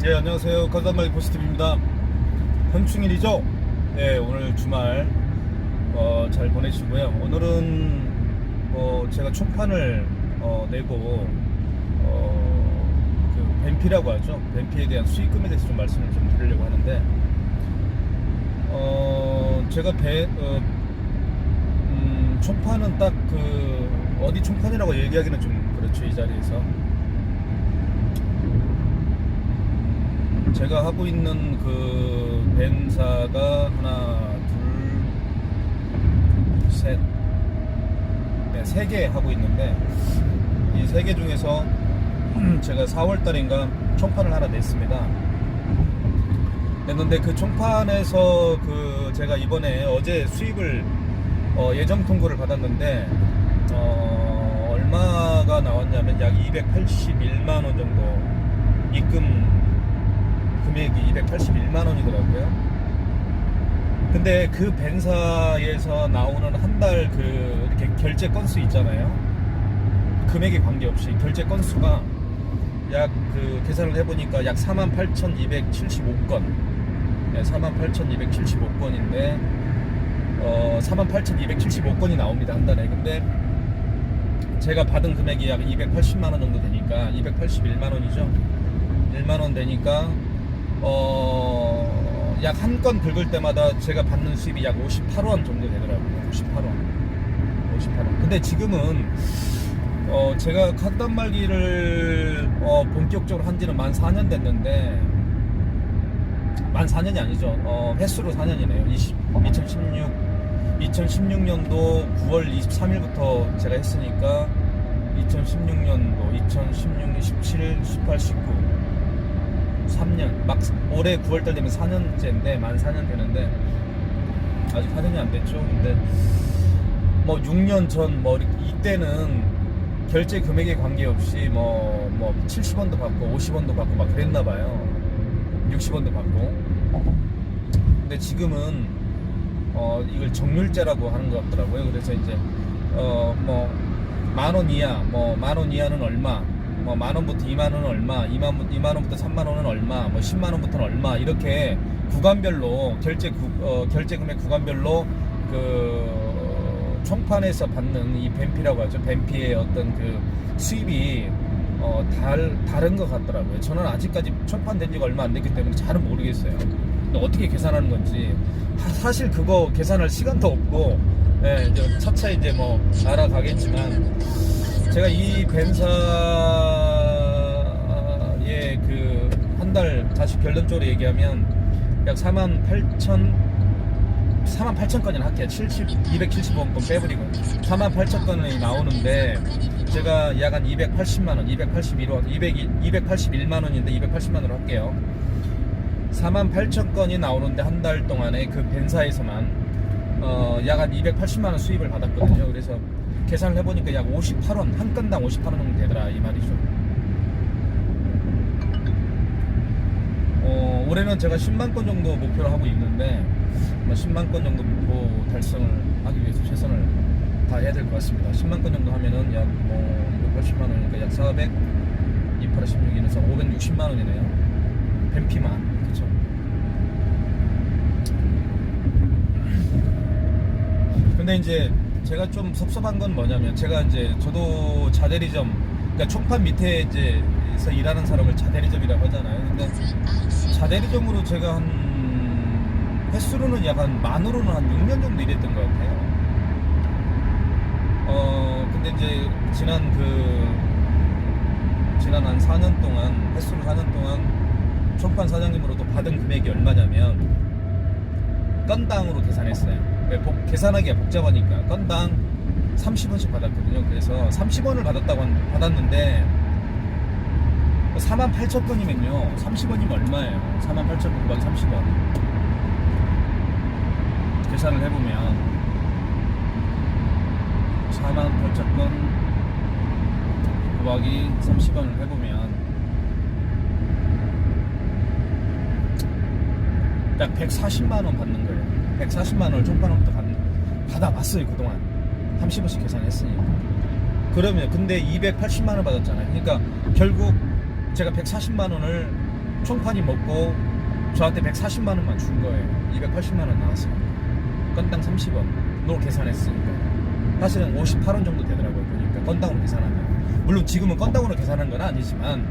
예, 안녕하세요. 건담마이 포스티브입니다. 현충일이죠? 네, 오늘 주말 잘 보내시고요. 오늘은 제가 총판을 내고 그 뱀피라고 하죠. 뱀피에 대한 수익금에 대해서 좀 말씀을 좀 드리려고 하는데 제가 총판은 딱 어디 총판이라고 얘기하기는 좀 그렇죠, 이 자리에서. 제가 하고 있는 그 뱀사가 하나, 둘, 셋, 네, 3개 하고 있는데 이 3개 중에서 제가 4월달인가 총판을 하나 냈습니다. 냈는데 그 총판에서 제가 이번에 어제 수입을 예정 통보를 받았는데 얼마가 나왔냐면 약 281만원 정도 입금 금액이 281만원이더라고요. 근데 그 벤사에서 나오는 한 달 이렇게 결제 건수 있잖아요. 금액에 관계없이 결제 건수가 약 계산을 해보니까 약 48,275건, 네, 48,275건인데 48,275건이 나옵니다, 한 달에. 근데 제가 받은 금액이 약 280만원 정도 되니까 281만원이죠. 1만원 되니까 약 한 건 긁을 때마다 제가 받는 수입이 약 58원 정도 되더라고요. 58원. 근데 지금은 제가 갓단말기를 본격적으로 한 지는 만 4년 됐는데, 만 4년이 아니죠. 횟수로 4년이네요. 2016년도 9월 23일부터 제가 했으니까 2016년도, 2016년, 17, 18, 19 3년, 막 올해 9월달 되면 4년째인데 만 4년 되는데 아직 4년이 안 됐죠. 근데 6년 전 이때는 결제 금액에 관계없이 70원도 받고 50원도 받고 막 그랬나 봐요. 60원도 받고. 근데 지금은 이걸 정률제라고 하는 것 같더라고요. 그래서 이제 만원 이하, 만원 이하는 얼마, 만원부터 2만원은 얼마, 2만원부터 3만원은 얼마, 10만원부터는 얼마, 이렇게 구간별로 결제 금액 구간별로 총판에서 받는 이 뱀피라고 하죠. 뱀피의 어떤 수입이 다른 것 같더라고요. 저는 아직까지 총판 된 지가 얼마 안 됐기 때문에 잘은 모르겠어요. 어떻게 계산하는 건지. 사실 그거 계산할 시간도 없고, 예, 이제 차차 이제 알아가겠지만, 제가 이 뱀사의 한 달 다시 결론적으로 얘기하면 약 48,000건이나 할게요. 275건 빼버리고 48,000건이 나오는데 제가 약 한 280만원, 281만원인데 280만원으로 할게요. 48,000건이 나오는데 한 달 동안에 그 벤사에서만 약 한 280만원 수입을 받았거든요. 그래서 계산을 해보니까 약 58원, 한 건당 58원 정도 되더라, 이 말이죠. 올해는 제가 10만 건 정도 목표를 하고 있는데 10만 건 정도 목표 달성을 하기 위해서 최선을 다해야 될 것 같습니다. 10만 건 정도 하면은 약 280만 원이니까 약 400, 2816이면서 560만 원이네요. 뱀피만, 그쵸? 근데 이제 제가 좀 섭섭한 건 뭐냐면, 저도 자대리점, 그러니까 총판 밑에서 일하는 사람을 자대리점이라고 하잖아요. 근데 자대리점으로 제가 횟수로는 약 만으로는 한 6년 정도 일했던 것 같아요. 근데 이제 지난 한 4년 동안, 횟수로 4년 동안 총판 사장님으로도 받은 금액이 얼마냐면, 건당으로 계산했어요. 계산하기가 복잡하니까 건당 30원씩 받았거든요. 그래서 30원을 받았는데 48,000건이면요 30원이면 얼마예요? 48,000건 곱하기 30원 계산을 해보면 48,000건 곱하기 30원을 해보면 약 140만원 받는 거예요. 140만원을 총판으로부터 받아봤어요. 그동안 30원씩 계산했으니까. 그러면 근데 280만원 받았잖아요. 그러니까 결국 제가 140만원을 총판이 먹고 저한테 140만 원만 준 거예요. 280만 원 나왔어요. 건당 30원으로 계산했으니까 사실은 58원 정도 되더라고요. 보니까 건당으로 계산하면, 물론 지금은 건당으로 계산한 건 아니지만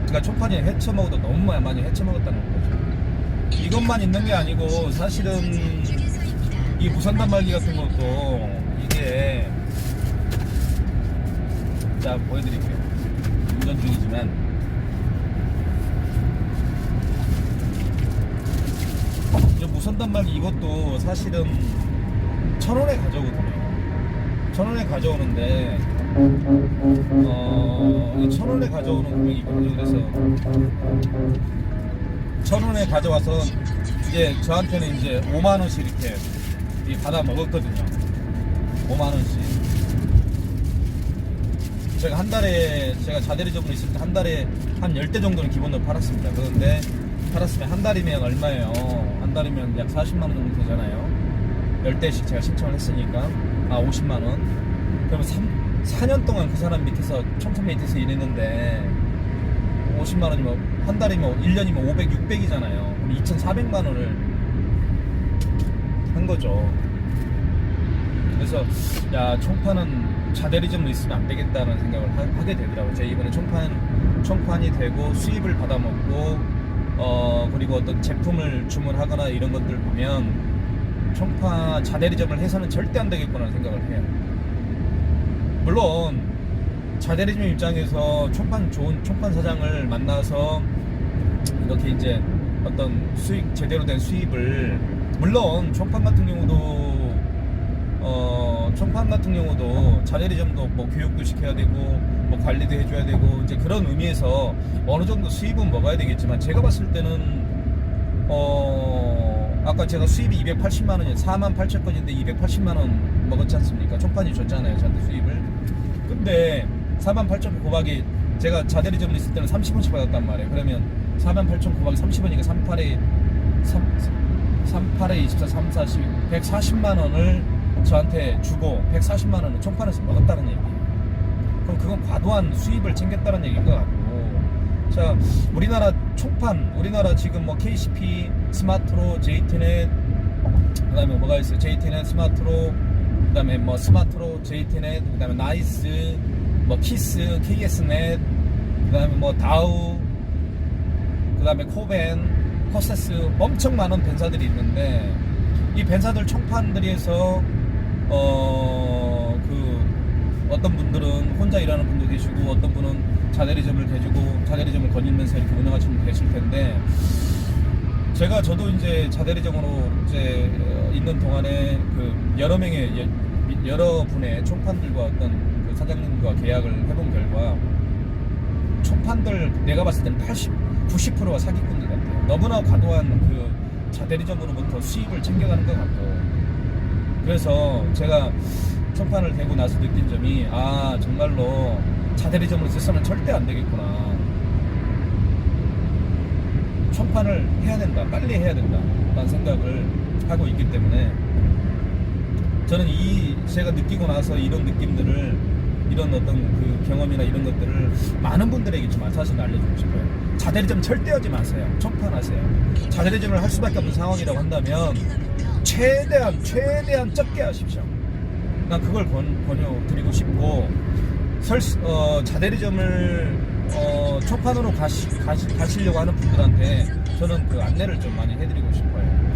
제가 총판이 헤쳐먹어도 너무 많이 헤쳐먹었다는 거죠. 이것만 있는 게 아니고 사실은 이 무선 단말기 같은 것도 이게, 자 보여드릴게요. 운전 중이지만 이 무선 단말기 이것도 사실은 1,000원에 가져오거든요. 1,000원에 가져오는데 1,000원에 가져오는 금액이거든요. 그래서 1,000원에 가져와서 이제 저한테는 이제 5만 원씩 이렇게 받아 먹었거든요. 5만 원씩. 제가 한 달에, 제가 자대리점으로 있을 때 한 달에 한 10대 정도는 기본으로 팔았습니다. 그런데 팔았으면 한 달이면 얼마예요? 한 달이면 약 40만 원 정도 되잖아요. 10대씩 제가 신청을 했으니까 50만 원. 그러면 4년 동안 그 사람 밑에서 촘촘 밑에서 일했는데 50만 원이면 한 달이면 1년이면 500, 600이잖아요. 그럼 2,400만 원을 한 거죠. 그래서 야, 총판은 자대리점으로 있으면 안 되겠다는 생각을 하게 되더라고요. 제가 이번에 총판이 되고 수입을 받아먹고 그리고 어떤 제품을 주문하거나 이런 것들 보면 총판 자대리점을 해서는 절대 안 되겠구나 생각을 해요. 물론 자대리점 입장에서 좋은 총판 사장을 만나서 이렇게 이제 어떤 제대로 된 수입을, 물론 총판 같은 경우도 자대리점도 뭐 교육도 시켜야 되고 뭐 관리도 해줘야 되고 이제 그런 의미에서 어느 정도 수입은 먹어야 되겠지만, 제가 봤을 때는 아까 제가 수입이 280만 원이에요. 48,000건인데 280만 원 먹었지 않습니까? 총판이 줬잖아요, 저한테 수입을. 근데 48,000건 곱하기, 제가 자대리점을 있을 때는 30원씩 받았단 말이에요. 그러면 48,000 곱하기 30원이니까 38에 24, 3, 40, 140만 원을 저한테 주고 140만 원을 총판에서 먹었다는 얘기예요. 그럼 그건 과도한 수입을 챙겼다는 얘기인 것 같고, 자, 우리나라 총판, 우리나라 지금 뭐 KCP, 스마트로, JT넷, 그 다음에 뭐가 있어요? JT넷, 스마트로, 그 다음에 뭐 스마트로, JT넷, 그 다음에 나이스, 뭐 키스, KS넷, 그 다음에 뭐 다우, 그 다음에 코벤, 코세스, 엄청 많은 벤사들이 있는데, 이 벤사들 총판들에서 어떤 분들은 혼자 일하는 분도 계시고, 어떤 분은 자대리점을 거닐면서 이렇게 운영하시는 분 계실 텐데, 저도 이제 자대리점으로 이제 있는 동안에 여러 분의 총판들과 어떤 그 사장님과 계약을 해본 결과, 총판들 내가 봤을 때는 90%가 사기꾼들 같아요. 너무나 과도한 그 자대리점으로부터 수입을 챙겨가는 것 같고, 그래서 제가 총판을 대고 나서 느낀 점이, 정말로 자대리점으로 있어서는 절대 안 되겠구나. 총판을 해야 된다, 빨리 해야 된다 라는 생각을 하고 있기 때문에, 저는 제가 느끼고 나서 이런 느낌들을, 이런 어떤 그 경험이나 이런 것들을 많은 분들에게 좀 사실 알려주고 싶어요. 자대리점 절대 하지 마세요. 총판하세요. 자대리점을 할 수밖에 없는 상황이라고 한다면 최대한 적게 하십시오. 난 그걸 권유드리고 싶고, 자대리점을 총판으로 가시려고 하는 분들한테 저는 그 안내를 좀 많이 해드리고 싶어요.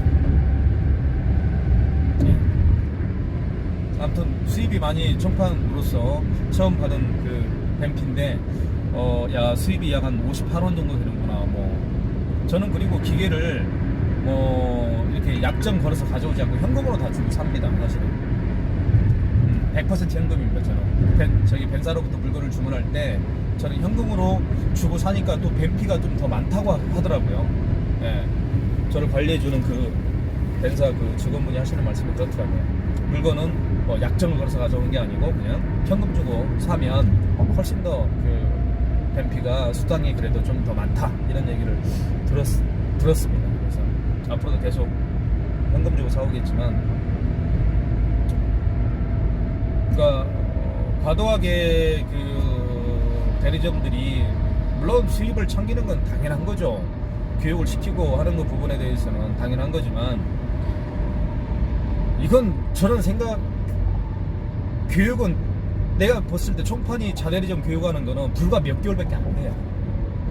아무튼 수입이 많이 총판으로서 처음 받은 그 뱀피인데, 수입이 약 한 58원 정도 되는구나. 뭐 저는 그리고 기계를 이렇게 약정 걸어서 가져오지 않고 현금으로 다 주고 삽니다. 사실은 100% 현금입니다. 저는 벤사로부터 물건을 주문할 때 저는 현금으로 주고 사니까 또 뱀피가 좀 더 많다고 하더라고요. 예, 저를 관리해주는 그 벤사 그 직원분이 하시는 말씀이 그렇더라고요. 물건은 약정을 걸어서 가져오는 게 아니고 그냥 현금 주고 사면 훨씬 더 그 뱀피가 수당이 그래도 좀 더 많다, 이런 얘기를 들었습니다. 그래서 앞으로도 계속 현금 주고 사오겠지만, 그러니까 과도하게 대리점들이 물론 수입을 챙기는 건 당연한 거죠. 교육을 시키고 하는 그 부분에 대해서는 당연한 거지만 이건 저는 생각 교육은 내가 봤을 때 총판이 자대리점 교육하는 거는 불과 몇 개월밖에 안 돼요.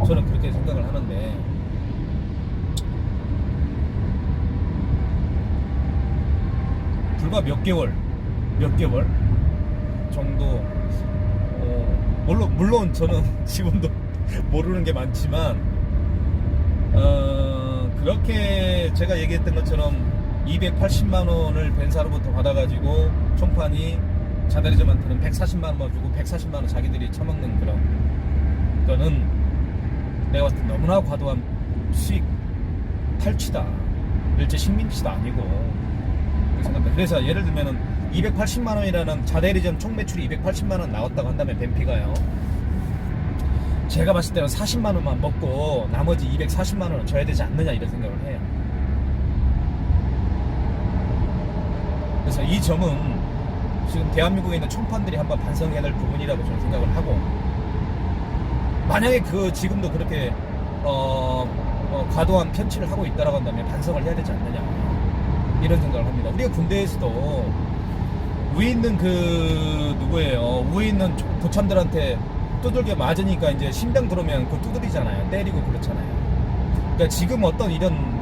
저는 그렇게 생각을 하는데 불과 몇 개월 정도 물론 저는 지금도 모르는 게 많지만 그렇게 제가 얘기했던 것처럼 280만 원을 벤사로부터 받아가지고 총판이 자대리점한테는 140만 원만 주고 140만 원 자기들이 처먹는 그런 거는 내가 봤을 때 너무나 과도한 수익 탈취다. 일제 식민지도 아니고 그렇게 생각합니다. 그래서 예를 들면은 280만 원이라는 자대리점 총 매출이 280만 원 나왔다고 한다면 벤피가요. 제가 봤을 때는 40만 원만 먹고 나머지 240만 원은 줘야 되지 않느냐 이런 생각을 해요. 그래서 이 점은 지금 대한민국에 있는 총판들이 한번 반성해야 될 부분이라고 저는 생각을 하고 만약에 지금도 그렇게 과도한 편취를 하고 있다라고 한다면 반성을 해야 되지 않느냐 이런 생각을 합니다. 우리가 군대에서도 위에 있는 위에 있는 부참들한테 두들겨 맞으니까 이제 신병 들어오면 두드리잖아요. 때리고 그렇잖아요. 그러니까 지금 어떤 이런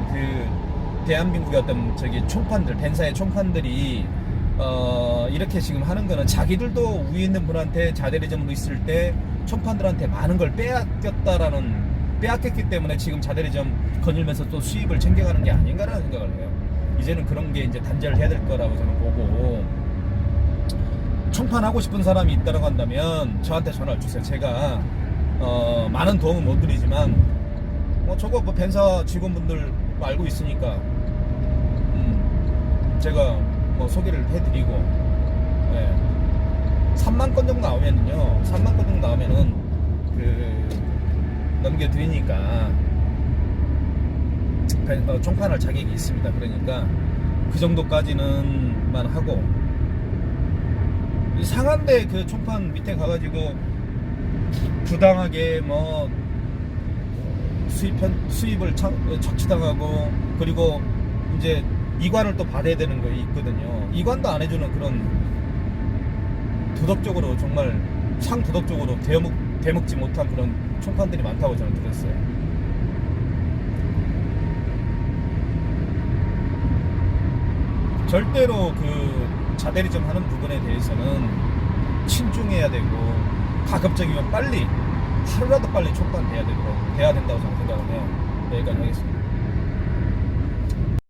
대한민국의 어떤 총판들, 벤사의 총판들이 이렇게 지금 하는 거는 자기들도 위에 있는 분한테 자대리점으로 있을 때 총판들한테 많은 걸 빼앗겼기 때문에 지금 자대리점 거닐면서 또 수입을 챙겨가는 게 아닌가라는 생각을 해요. 이제는 그런 게 이제 단절을 해야 될 거라고 저는 보고 총판하고 싶은 사람이 있다고 한다면 저한테 전화를 주세요. 제가 많은 도움은 못 드리지만 저거 벤사 직원분들 알고 있으니까 제가 소개를 해드리고 3만 건 정도 나오면은요 3만 건 정도 나오면은 넘겨드리니까 총판할 자격이 있습니다. 그러니까 그 정도까지는만 하고 상한데 총판 밑에 가가지고 부당하게 수입을 착취당하고 그리고 이제 이관을 또 받아야 되는 거 있거든요. 이관도 안 해주는 그런 도덕적으로 정말 상도덕적으로 대먹지 못한 그런 총판들이 많다고 저는 들었어요. 절대로 자대리점 하는 부분에 대해서는 신중해야 되고 가급적이면 빨리 하루라도 빨리 총판 돼야 된다고 저는 생각을 해요. 여기까지 하겠습니다.